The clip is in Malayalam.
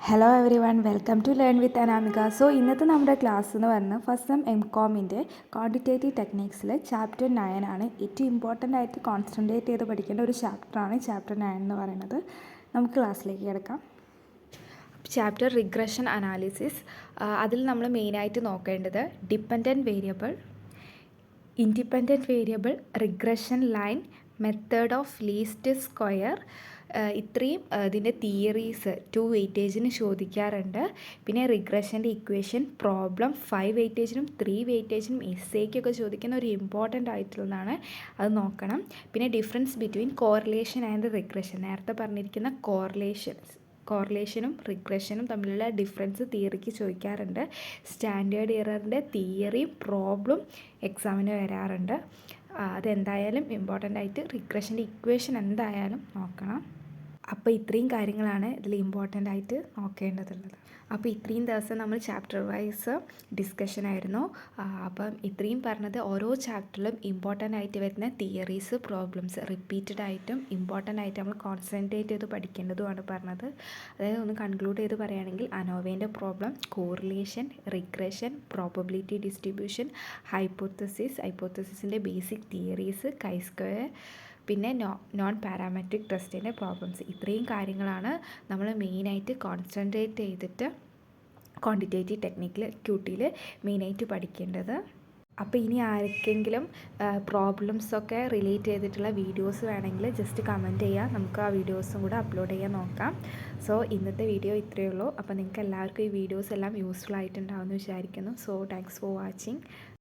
Hello everyone, welcome to learn with Anamika. So ഇന്നത്തെ നമ്മുടെ ക്ലാസ് എന്ന് പറഞ്ഞാൽ ഫസ്റ്റ് സെം MCOMൻ്റെ ക്വാണ്ടിറ്റേറ്റീവ് ടെക്നിക്സിൽ ചാപ്റ്റർ 9 ആണ്. ഏറ്റവും ഇമ്പോർട്ടൻ്റ് ആയിട്ട് കോൺസെൻട്രേറ്റ് ചെയ്ത് പഠിക്കേണ്ട ഒരു ചാപ്റ്ററാണ് ചാപ്റ്റർ 9 എന്ന് പറയുന്നത്. നമുക്ക് ക്ലാസ്സിലേക്ക് കിടക്കാം. Chapter regression analysis. അതിൽ നമ്മൾ മെയിനായിട്ട് നോക്കേണ്ടത് dependent variable, independent variable, regression line, method of least square, ഇത്രയും ഇതിൻ്റെ തിയറീസ് 2 വെയിറ്റേജിന് ചോദിക്കാറുണ്ട്. പിന്നെ റിഗ്രഷൻ്റെ ഇക്വേഷൻ, പ്രോബ്ലം 5 വെയിറ്റേജിനും 3 വെയിറ്റേജിനും എസ്സേക്കൊക്കെ ചോദിക്കുന്ന ഒരു ഇമ്പോർട്ടൻ്റ് ആയിട്ടുള്ളതാണ്, അത് നോക്കണം. പിന്നെ difference between correlation and regression, നേരത്തെ പറഞ്ഞിരിക്കുന്ന കോറിലേഷനും റിഗ്രഷനും തമ്മിലുള്ള ഡിഫറൻസ് തിയറിക്ക് ചോദിക്കാറുണ്ട്. സ്റ്റാൻഡേർഡ് എററിൻ്റെ തിയറിയും പ്രോബ്ലം എക്സാമിന് വരാറുണ്ട്. അതെന്തായാലും ഇമ്പോർട്ടൻ്റ് ആയിട്ട് റിഗ്രഷൻ്റെ ഇക്വേഷൻ എന്തായാലും നോക്കണം. അപ്പോൾ ഇത്രയും കാര്യങ്ങളാണ് ഇതിൽ ഇമ്പോർട്ടൻ്റ് ആയിട്ട് നോക്കേണ്ടതുള്ളത്. അപ്പോൾ ഇത്രയും ദിവസം നമ്മൾ ചാപ്റ്റർ വൈസ് ഡിസ്കഷൻ ആയിരുന്നു. അപ്പം ഇത്രയും പറഞ്ഞത് ഓരോ ചാപ്റ്ററിലും ഇമ്പോർട്ടൻ്റ് ആയിട്ട് വരുന്ന തിയറീസ്, പ്രോബ്ലംസ് റിപ്പീറ്റഡ് ആയിട്ടും ഇമ്പോർട്ടൻ്റ് ആയിട്ട് നമ്മൾ കോൺസെൻട്രേറ്റ് ചെയ്ത് പഠിക്കേണ്ടതുമാണ് പറഞ്ഞത്. അതായത് ഒന്ന് കൺക്ലൂഡ് ചെയ്ത് പറയുകയാണെങ്കിൽ അനോവേൻ്റെ problem, correlation, regression, probability distribution, ഹൈപ്പോത്തസിസിൻ്റെ ബേസിക് തിയറീസ്, കൈ സ്ക്വയർ, പിന്നെ നോൺ പാരാമെട്രിക് ടെസ്റ്റിൻ്റെ പ്രോബ്ലംസ്, ഇത്രയും കാര്യങ്ങളാണ് നമ്മൾ മെയിനായിട്ട് കോൺസെൻട്രേറ്റ് ചെയ്തിട്ട് ക്വാണ്ടിറ്റേറ്റീവ് ടെക്നിക്കിൽ ക്യൂട്ടിയിൽ മെയിനായിട്ട് പഠിക്കേണ്ടത്. അപ്പോൾ ഇനി ആർക്കെങ്കിലും പ്രോബ്ലംസൊക്കെ റിലേറ്റ് ചെയ്തിട്ടുള്ള വീഡിയോസ് വേണമെങ്കിൽ ജസ്റ്റ് കമൻറ്റ് ചെയ്യുക, നമുക്ക് ആ വീഡിയോസും കൂടെ അപ്ലോഡ് ചെയ്യാൻ നോക്കാം. സോ ഇന്നത്തെ വീഡിയോ ഇത്രയേ ഉള്ളൂ. അപ്പോൾ നിങ്ങൾക്ക് എല്ലാവർക്കും ഈ വീഡിയോസ് എല്ലാം യൂസ്ഫുൾ ആയിട്ടുണ്ടാവുമെന്ന് വിചാരിക്കുന്നു. So thanks for watching.